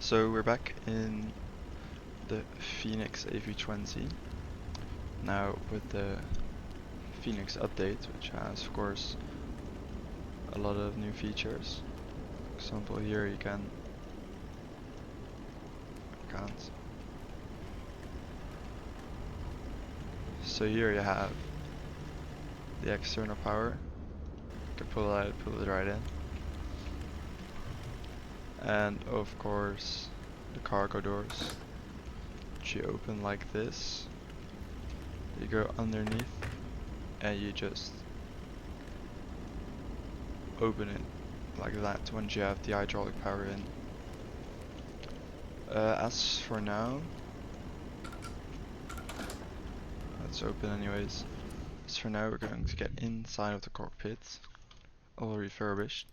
So we're back in the Phoenix AV20 now with the Phoenix update, which has of course a lot of new features. For example, here you can't. So here you have the external power. You can pull it out, pull it right in. And of course the cargo doors, which you open like this. You go underneath and you just open it like that once you have the hydraulic power in. As for now, let's open anyways. As for now, we're going to get inside of the cockpit, all refurbished.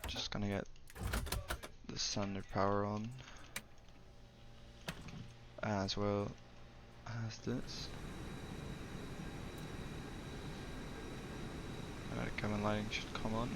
Just gonna get the standard power on, as well as this. The cabin lighting should come on.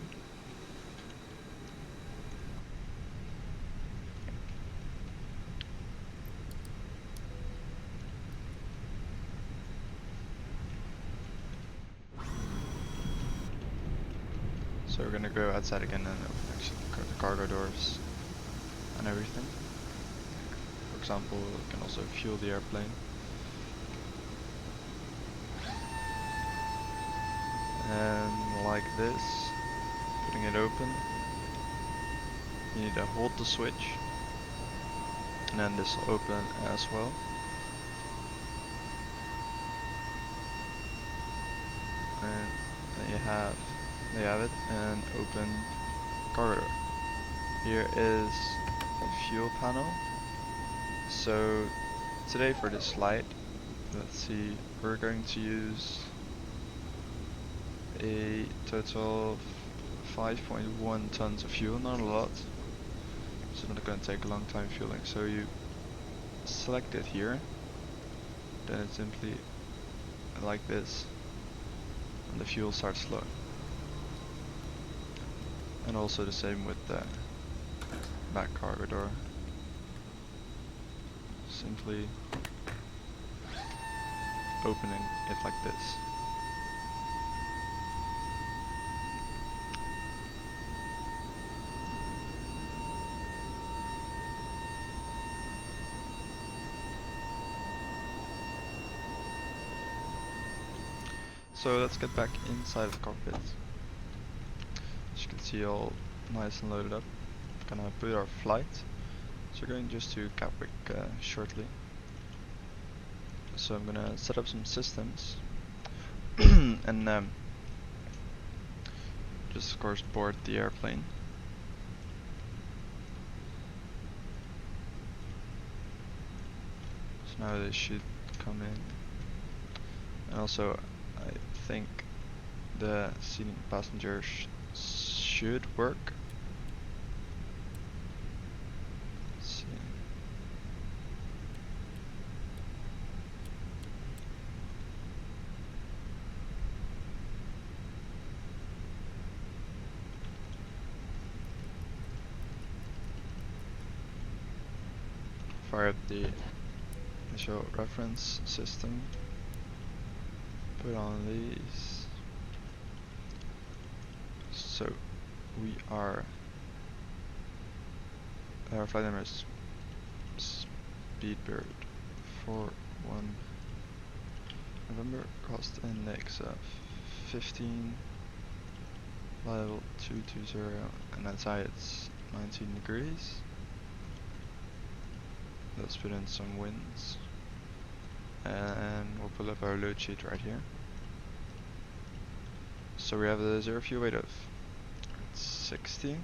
So we're gonna go outside again and open actually the cargo doors and everything. For example, you can also fuel the airplane. And like this, putting it open, you need to hold the switch, and then this will open as well. And then you have it, and open cargo door. Here is a fuel panel. So today for this slide, let's see, we're going to use a total of 5.1 tons of fuel, not a lot, so not going to take a long time fueling. So you select it here, then it's simply like this, and the fuel starts flowing. And also the same with the back cargo door. Simply opening it like this. So let's get back inside the cockpit. As you can see, all nice and loaded up. Gonna put our flight. So we're going just to Gatwick shortly. So I'm gonna set up some systems and just of course board the airplane. So now they should come in. And also I think the seating passengers should work. Let's see. Fire up the initial reference system. Put on these. So we are, our flight number is Speedbird 41 November, cost index of 15, level 220, and outside it's 19 degrees. Let's put in some winds, and we'll pull up our load sheet right here. So we have the zero fuel weight of 60,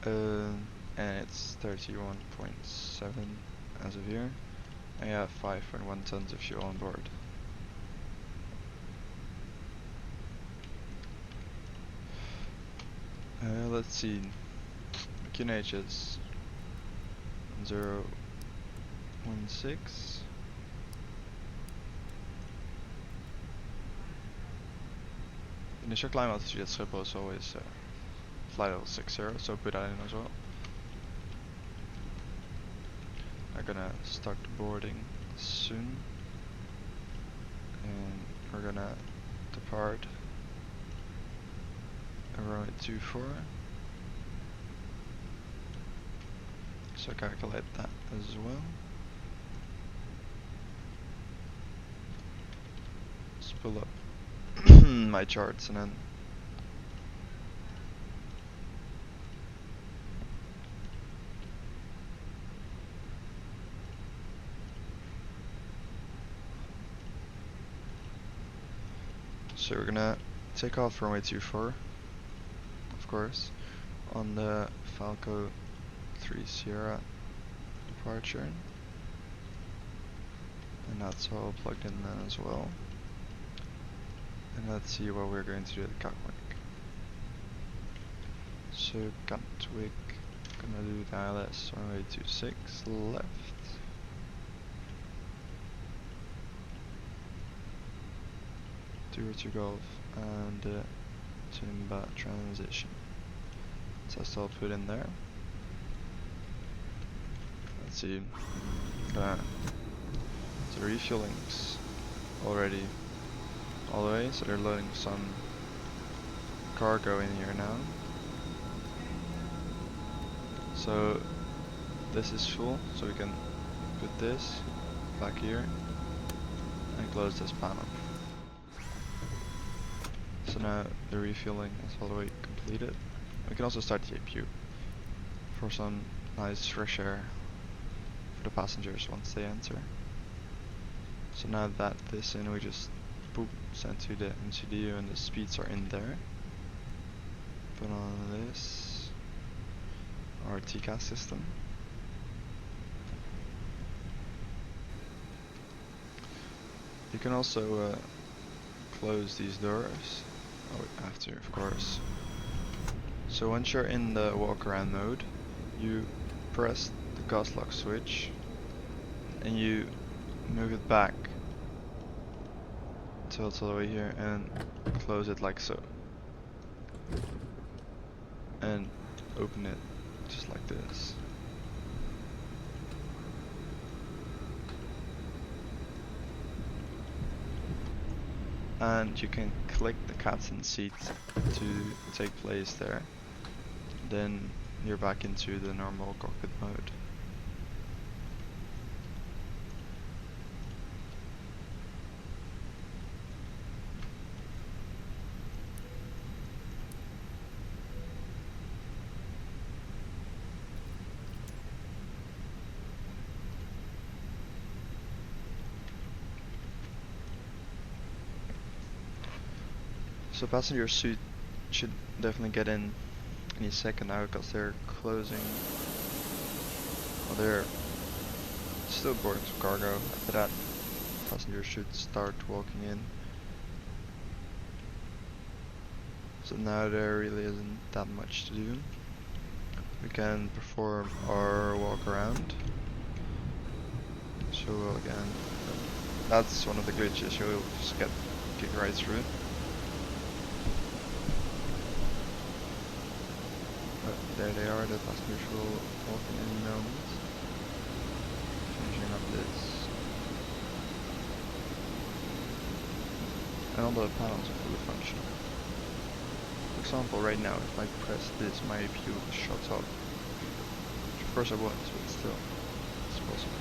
and it's 31.7 as of here, and you have 5.1 tons of fuel on board. Let's see, QNH is 0.16. Initial climb altitude at Schiphol is always flight level 60, so put that in as well. I'm gonna start boarding soon, and we're gonna depart around 24. So calculate that as well. Let's pull up my charts and then so we're gonna take off runway 24, of course, on the Falco 3 Sierra departure, and that's all plugged in then as well. And let's see what we're going to do at Gatwick. So Gatwick, gonna do the ILS runway 26 left. To Golf and Timba transition. So that's all put in there. Let's see. So refueling's already all the way, so they're loading some cargo in here now. So this is full, so we can put this back here and close this panel. So now the refueling is all the way completed. We can also start the APU for some nice fresh air for the passengers once they enter. So now that this in, we just boop, send to the MCDU and the speeds are in there. Put on this, our TCAS system. You can also close these doors. Oh, we have to, of course. So once you're in the walk around mode, you press the gas lock switch and you move it back till it's all the way here and close it like so. And open it just like this. And you can click the captain seat to take place there. Then you're back into the normal cockpit mode. So passenger suite should definitely get in any second now because they're closing. Well, they're still boarding some cargo. After that, passengers should start walking in. So now there really isn't that much to do. We can perform our walk around. So again, that's one of the glitches. You'll just get kicked right through. There they are, the passengers will walk in any moment. Finishing up this. And all the panels are fully functional. For example, right now, if I press this, my APU shuts off. Which of course I won't, but still, it's possible.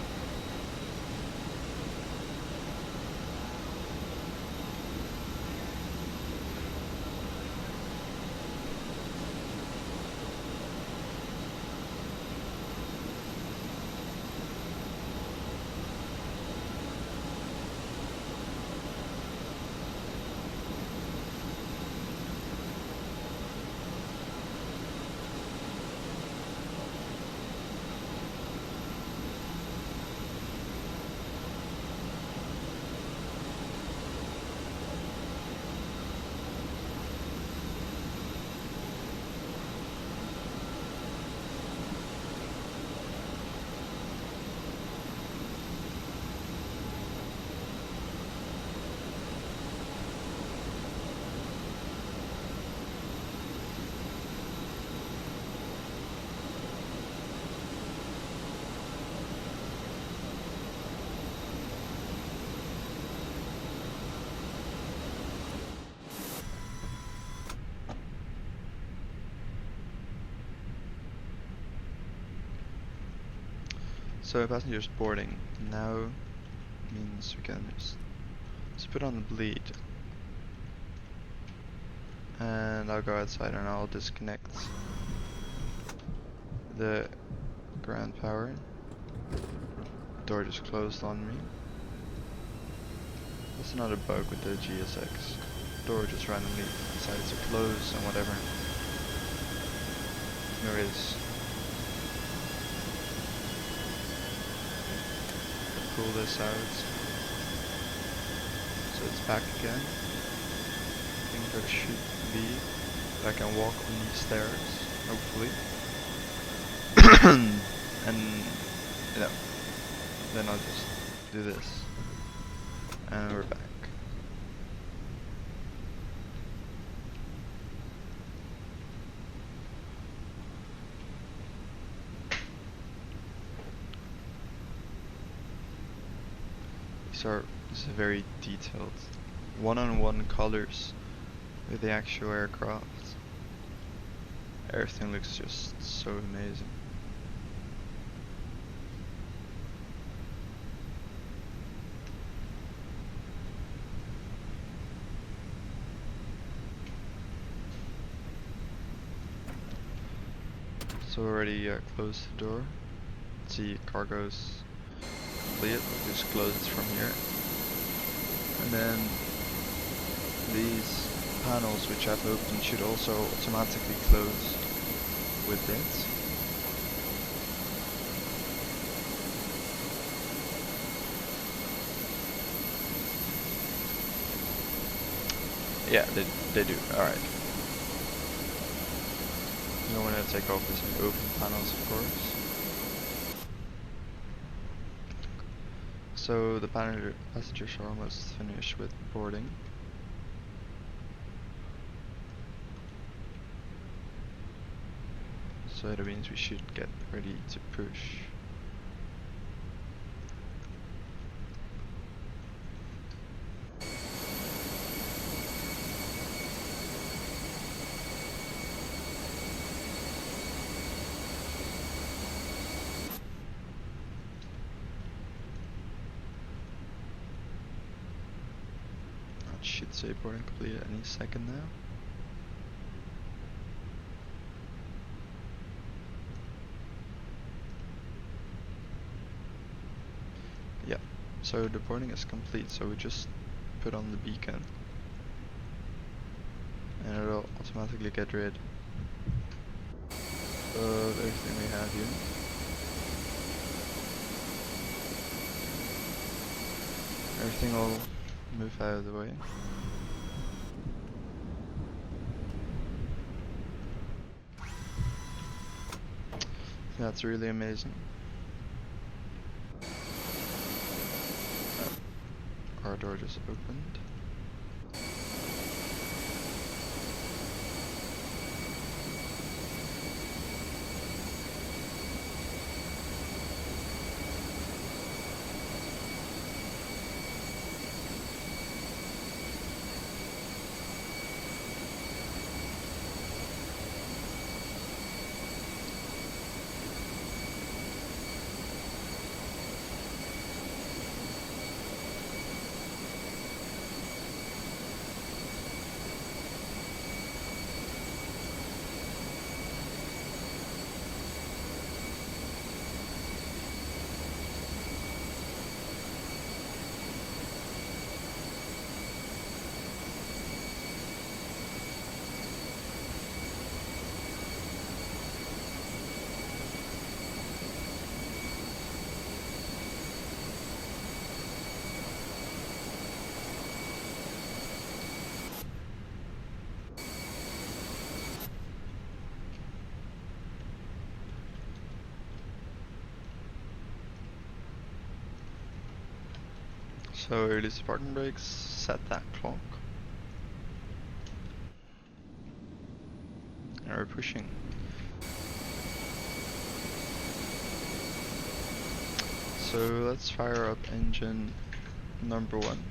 So passengers boarding now means we can just put on the bleed. And I'll go outside and I'll disconnect the ground power. Door just closed on me. That's another bug with the GSX. Door just randomly decides to close and whatever. There is. Pull this out. So it's back again. I think there should be that I can walk on these stairs, hopefully. And yeah, then I'll just do this. And we're back. This is very detailed, one-on-one colors with the actual aircraft. Everything looks just so amazing. So already closed the door. Let's see, cargo's complete. We'll just close it from here. And then these panels which I've opened should also automatically close with it. Yeah, they do. Alright. You don't want to take off these open panels, of course. So the passengers are almost finished with boarding. So that means we should get ready to push. Should say boarding complete any second now. Yeah, so the boarding is complete, so we just put on the beacon and it'll automatically get rid of everything we have here. Everything will move out of the way. That's really amazing. Our door just opened. So release the parking brakes, set that clock. And we're pushing. So let's fire up engine number 1.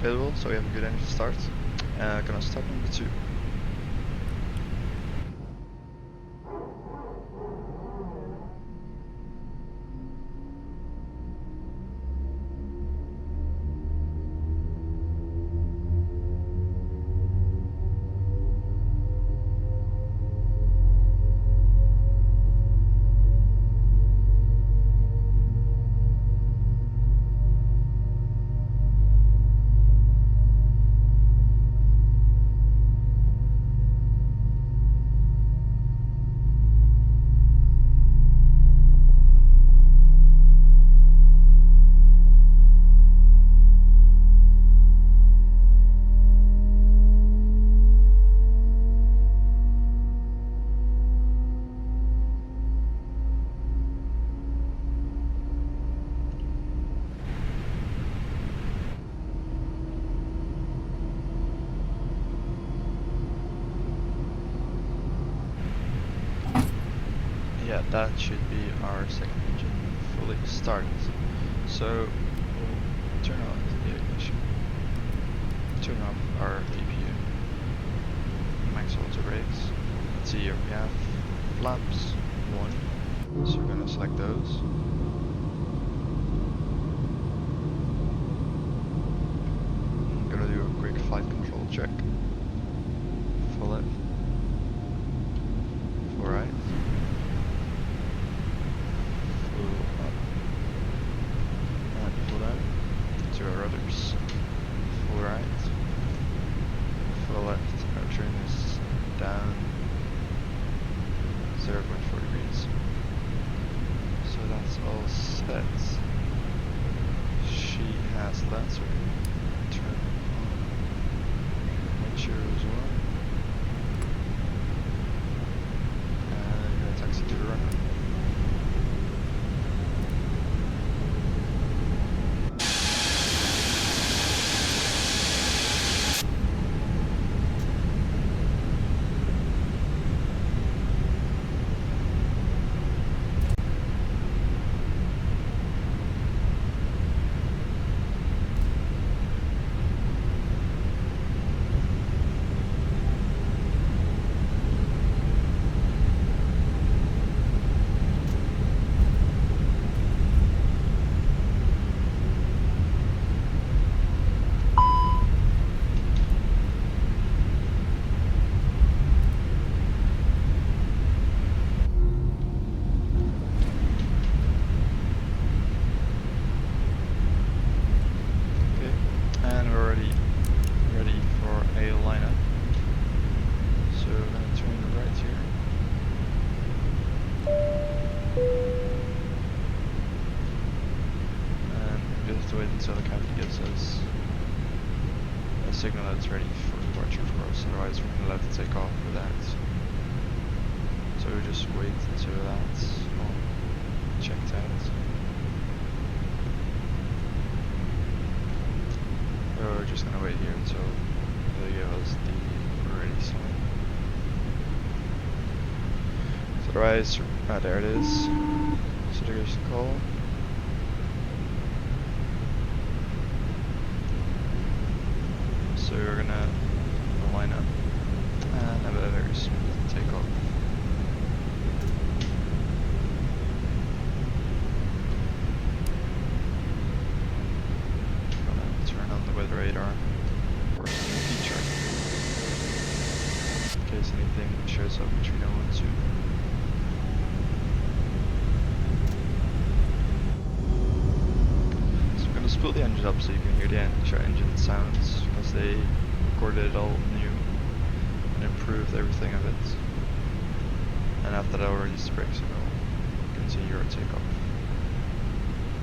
available, so we have a good engine start. Gonna start number 2. Yeah, that should be our second engine fully started. So we'll turn on the ignition, turn off our BFU, max auto brakes. Let's see here, we have flaps 1, so we're gonna select those. I'm gonna do a quick flight control check. Full left, full right. To our rudders, full right, full left, our trim is down 0.4 degrees. So that's all set. She has that, so we can turn on windshield as well. And I'm going to taxi to the runway. Until the captain gives us a signal that it's ready for departure, of course, otherwise we're going to have to take off with that. So we just wait until that's all checked out. So we're just going to wait here until they give us the ready sign. So otherwise, there it is. So there's the call. So we're gonna line up and have a very smooth takeoff. Gonna turn on the weather radar for some feature in case anything shows up which we don't want to. So we're gonna spool the engine up so you can hear the engine sounds, because they recorded it all new and improved everything of it. And after that, I'll release the brakes and we'll continue our takeoff.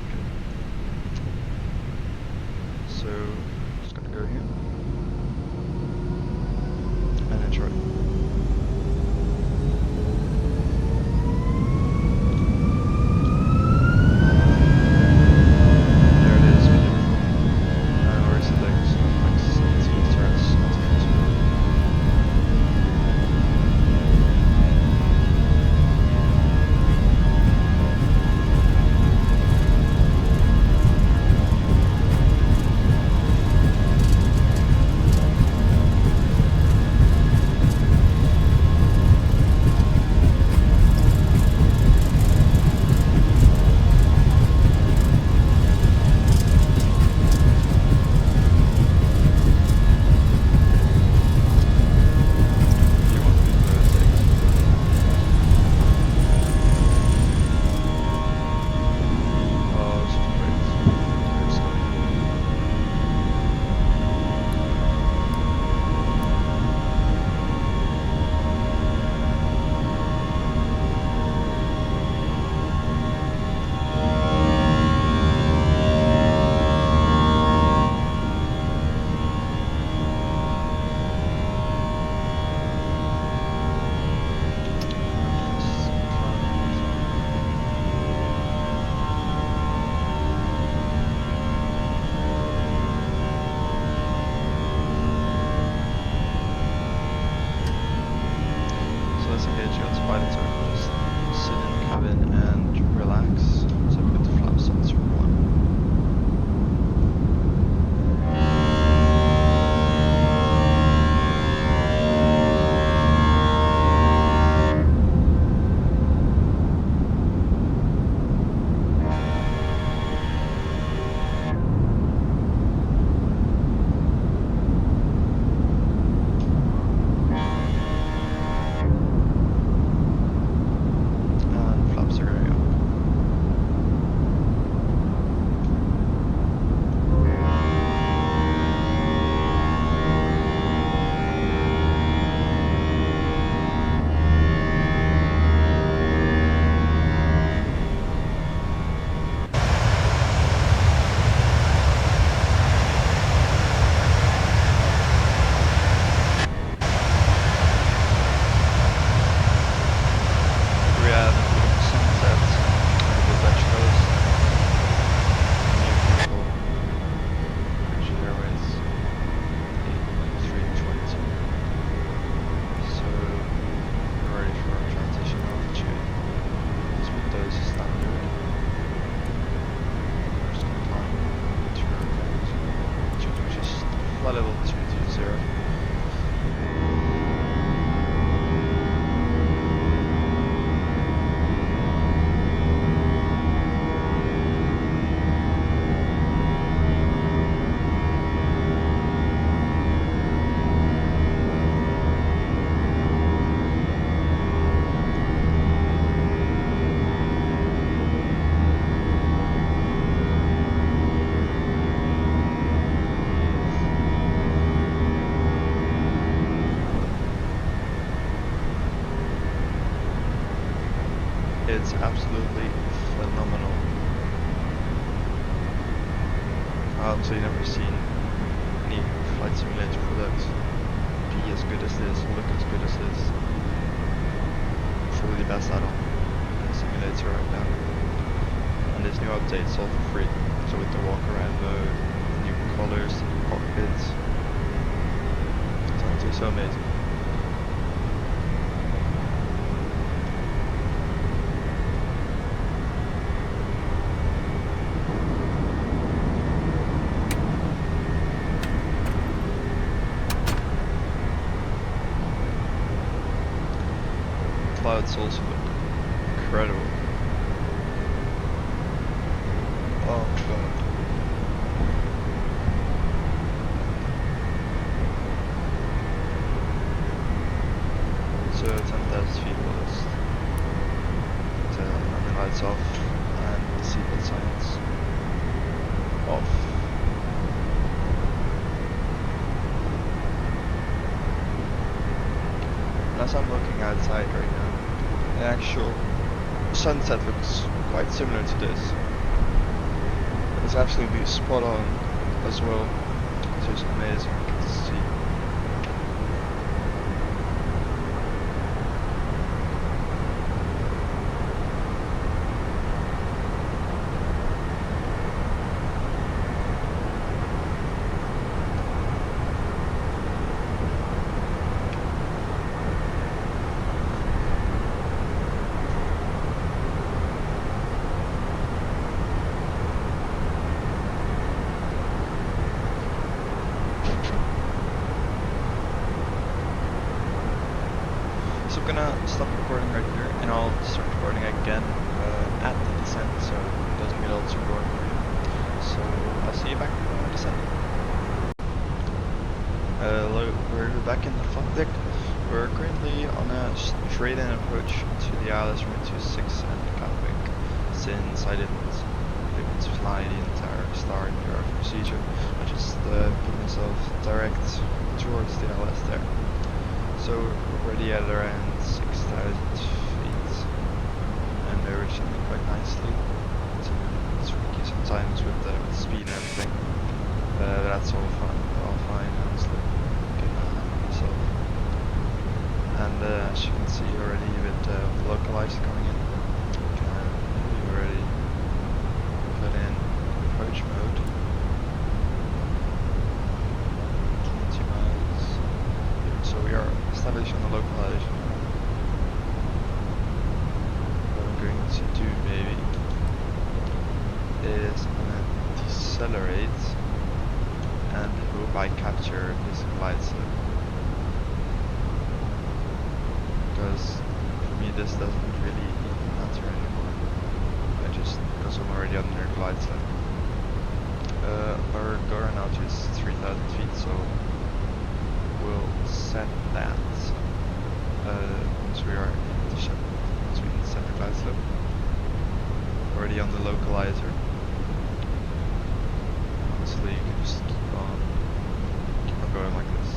Okay. So, just gonna go here and enjoy. It's absolutely phenomenal. I've honestly never seen any flight simulator product be as good as this, look as good as this. Probably the best add-on simulator right now. And this new update is all for free. So with the walk around mode, the new colors, the new cockpits, it's honestly so amazing. Clouds also look incredible. Oh my god. So 10,000 feet was and the lights off and the seatbelt signs off. And as I'm looking outside right now, the actual sunset looks quite similar to this. It's absolutely spot on as well. It's just amazing to see. So I'm gonna stop recording right here and I'll start recording again at the descent so it doesn't get all too boring for you. So I'll see you back on the descent. Hello, we're back in the flight deck. We're currently on a straight-in approach to the ILS 126 and Gatwick, since I didn't able to fly the entire start of procedure. I just put myself direct towards the ILS there. So we're already at around 6,000 feet, and we're descending quite nicely. It's tricky sometimes with the speed and everything. That's all fine, honestly. Getting myself. And as you can see already with the localizer coming in, we've already put in approach mode. 20 miles. So we are established on the localizer. What I'm going to do, maybe, is I'm going to decelerate and hope I capture this glide slope. Because for me this doesn't really matter anymore. Because I'm already under glide slope. Our current altitude is 3,000 feet, so we'll set that once we are in the ship, once we set the glide slope. Already on the localizer. Honestly, you can just keep on going like this.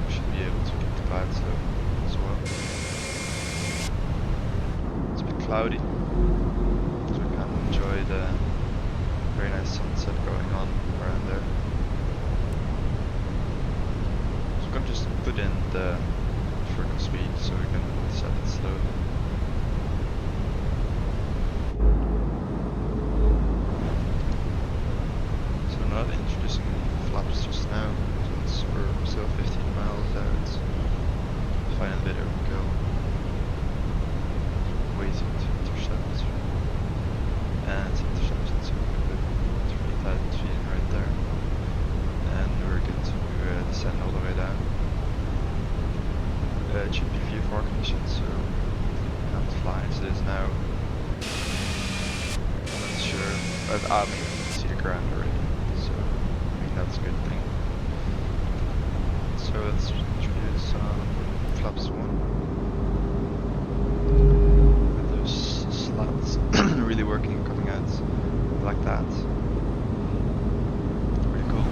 Should be able to keep the glide slope as well. It's a bit cloudy, so we can enjoy the very nice sunset going on around there. So I'm going to just put in the vertical speed so we can set it slowly. So I'm not introducing any flaps just now, since we're still 15 miles out. Find a bit of a go. Waiting to intercept. And interception, so we put 3,000 feet in right there. And we're good to descend all the way down. It should be VFR conditions, so I'm flying as it is now. I'm not sure, but I mean, you can see the ground already, so I think that's a good thing. So let's introduce flaps 1. With those slats really working, coming out like that. Pretty cool.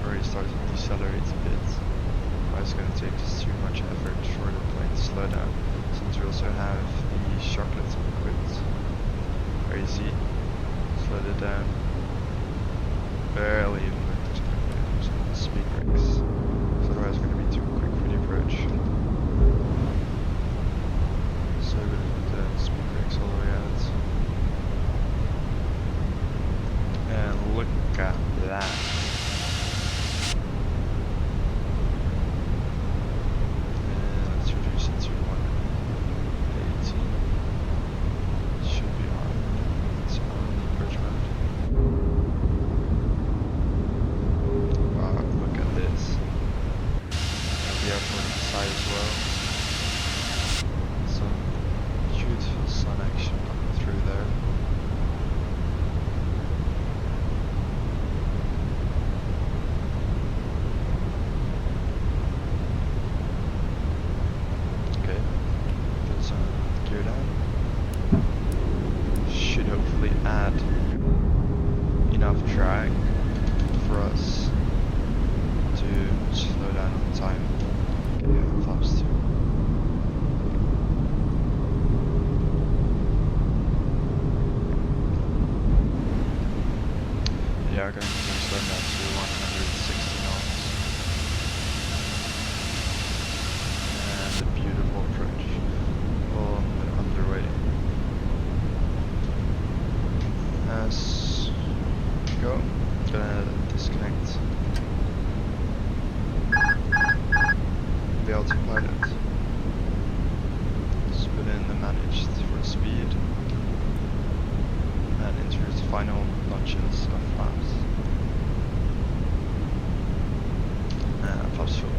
Already started to decelerate a bit. It's going to take just too much effort for the plane to also have the chocolate equipped. Where you see, slowed it down. Barely even moved it. Some speed brakes. So otherwise it's going to be too quick for the approach. So good with the speed brakes all the way out. And look at that. And let's reduce it to 180. Should be on. It's on the approach mode. Wow, look at this. And the airport on the side as well. Some beautiful sun action coming through there. Okay, put some gear down. Should hopefully add enough drag for us to slow down on time. Okay, flaps too. Yeah, we're going to slow down to 160 knots. And a beautiful approach. All underway. As we go, I'm gonna disconnect the autopilot. Just put in the managed for speed and introduce the final notches of flaps. And flaps full.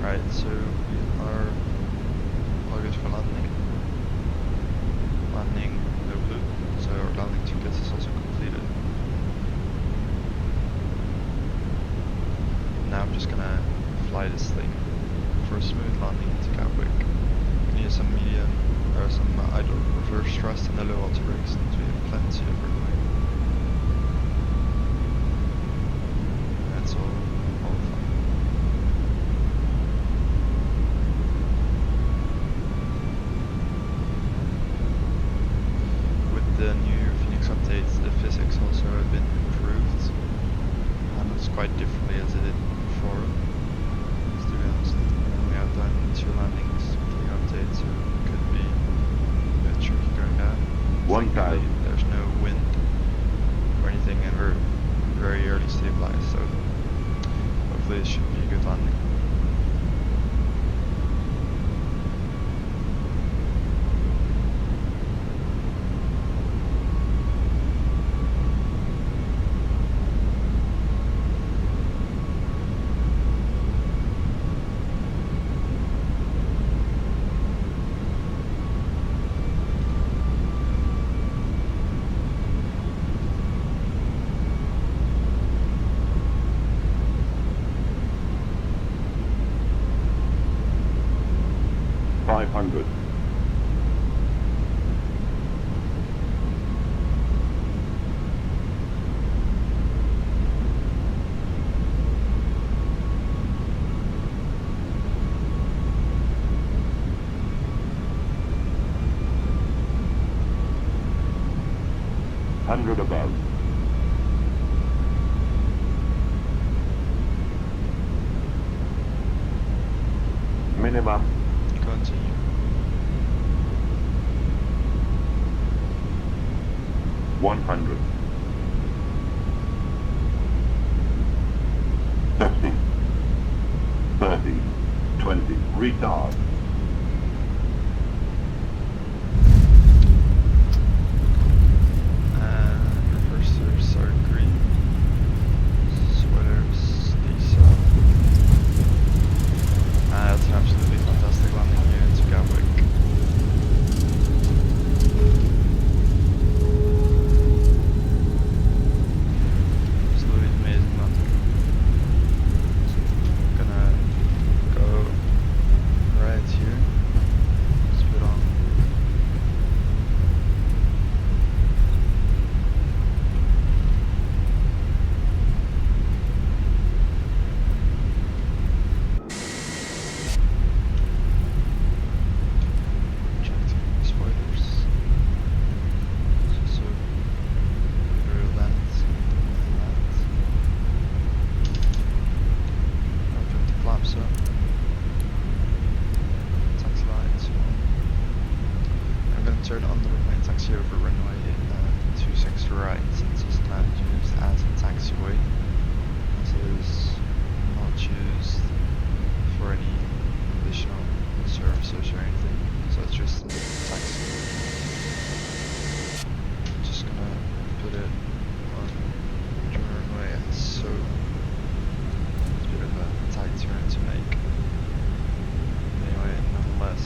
Right, so we are all good for landing. Landing no blue, so our landing ticket is also completed. Now I'm just gonna fly this thing for a smooth landing into Gatwick. We need some medium or some idle reverse thrust and the low auto brakes, and we have plenty of runway. That's all fine. With the new Phoenix updates, the physics also have been improved. Handles quite differently as it did before. To be honest, we have done 2 landings with the update, so it could be a bit tricky going down. Thankfully, there's no wind or anything, and we're very early stabilized, so hopefully it should be a good landing. above. Minimum. Continue. $100. 50, 30, 20, retard. Reversers are green. Spoilers, diesel. That's an absolutely fantastic landing here into Gatwick. Absolutely amazing landing. Gonna go right taxi over runway 26 right, since it's not used as a taxiway. This is not used for any additional services or anything, so it's just a taxi. I'm just gonna put it on the runway as so. It's a bit of a tight turn to make. Anyway, nonetheless,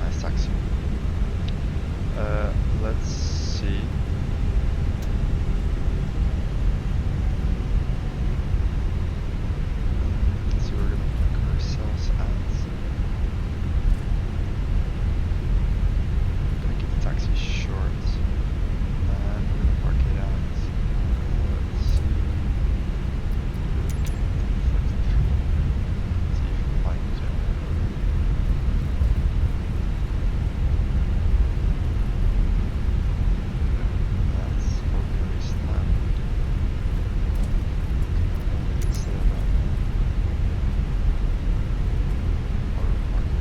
nice taxi. Let's see. So we're gonna park ourselves at. I'm gonna keep the taxi short, and we're gonna park it at. Let's see. See if we can find it. That's probably where we stand. Instead of auto parking.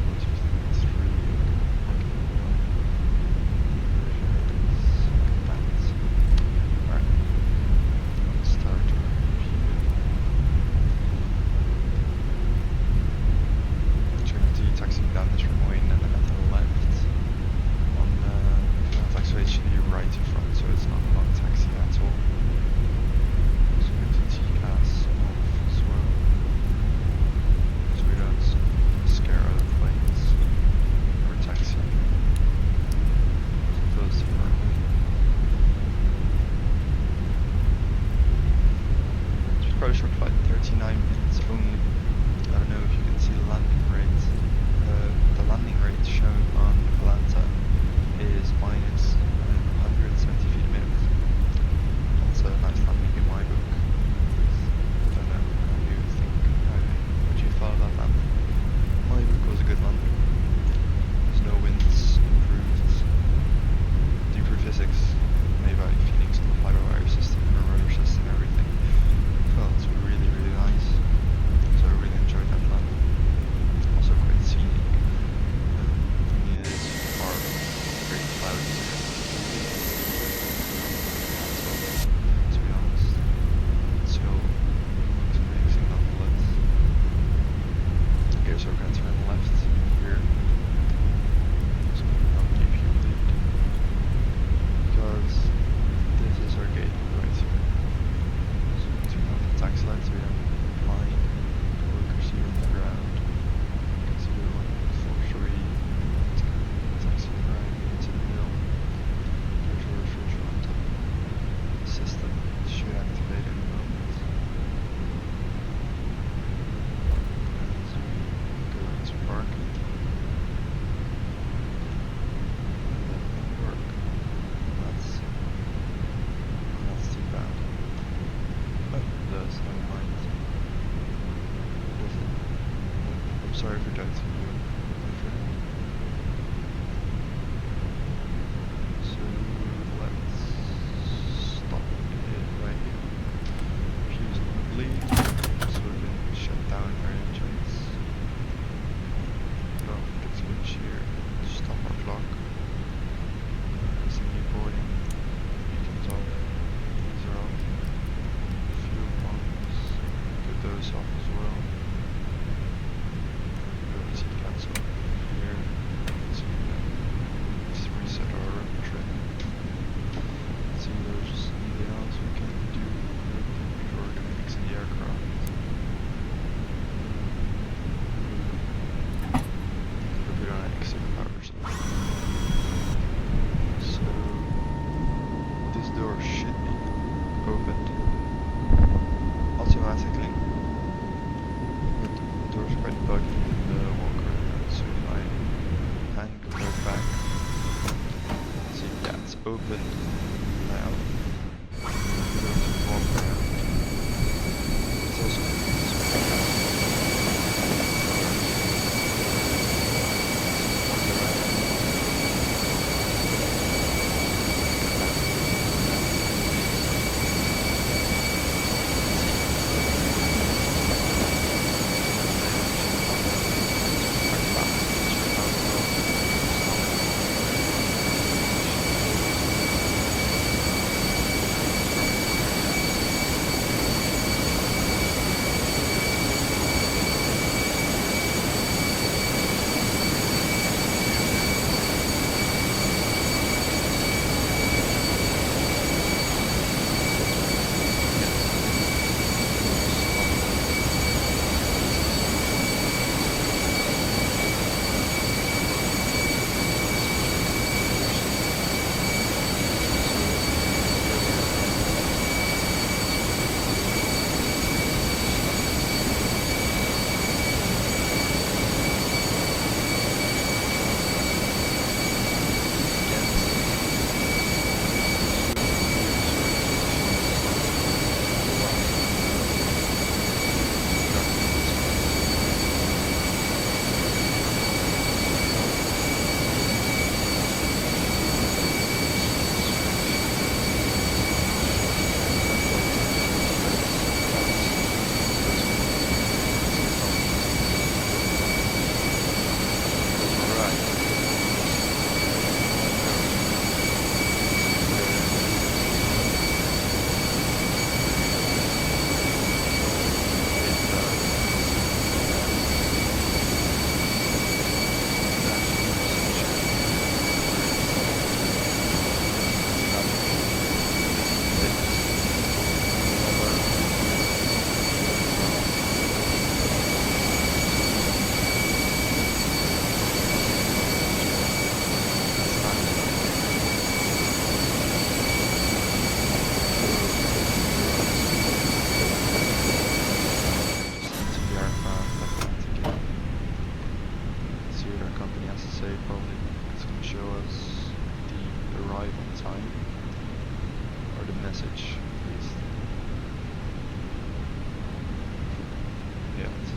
423, alright, let's start our opportunity taxiing down this runway and then at the left on the taxiway it should be right in front, so it's not a long taxi at all. So go to TCAS off as well, so we don't scare other planes. We're taxiing close to the runway. It's quite a short flight, 39 minutes only. I don't know if you can see the landing rate. The landing rate shown on Atlanta is minus 170 feet a minute. That's a nice landing in my book. I don't know how you think, what you thought about that. My book was a good landing. There's no winds, improved, deeper physics made by Phoenix and the fly-by-wire system and the rudder system and everything. Felt really, really nice. So I really enjoyed that landing. Also quite scenic. It is far great clouds. To be honest, it still looks amazing nonetheless. Okay, so we're gonna turn left here. So I'll keep you lead. Because this is our gate right here. So we turn off the taxi lights, we have line. Workers here on the ground. You can see the 143. It's kind of taxi right into the middle. There's our refrigerator on top. The system should activate in a moment. As we go into parking. And then work. That's too bad. Oh, it does, never mind. Does it? I'm sorry for doubting you, my friend. So let's stop it right here. Fuse on the bleed, so we can shut down our engines. Put off the switch here, stop our clock. Single boarding, beacons off, these are off. Fuel pumps, put those off as well. TCAS off here, so we can just reset our run trim. See if there's anything else we can do before fixing the aircraft. We'll put on exit power supply. So this door should be opened automatically, but the door's quite buggy in the walker, so if I hang the door back, see, yeah, it's open now. Go to walk around. It's also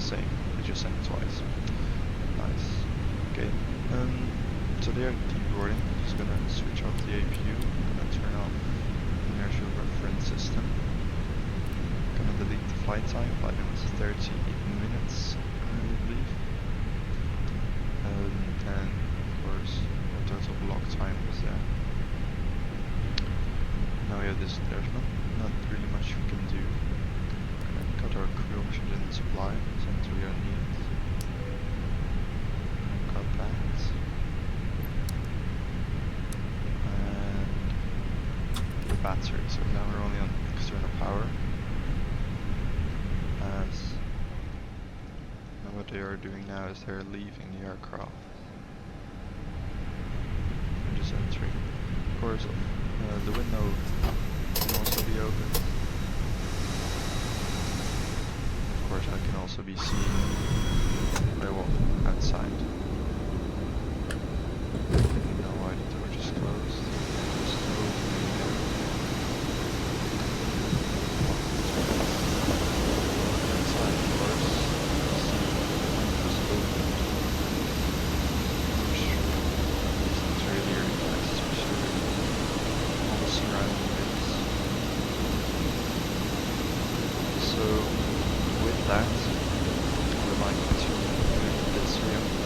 same. They just send it twice. Nice. Okay. So they are deboarding. Just gonna switch off the APU. Gonna turn off inertial reference system. Gonna delete the flight time. Flight time is 30 minutes, I believe. And of course, our total block time is there. Now we have this. There's not really much we can do. Gonna cut our crew oxygen supply since we don't need it. Cut that. And the battery. So now we're only on external power. And what they are doing now is they're leaving the aircraft. And just entering. Of course, the window can also be opened. Of course, I can also be seen by what outside. Now why the door just closed. Just opening there. Outside, of course, you see the windows open. Which isn't really nice, especially with all the surrounding bits. So with that, I would like to end this video.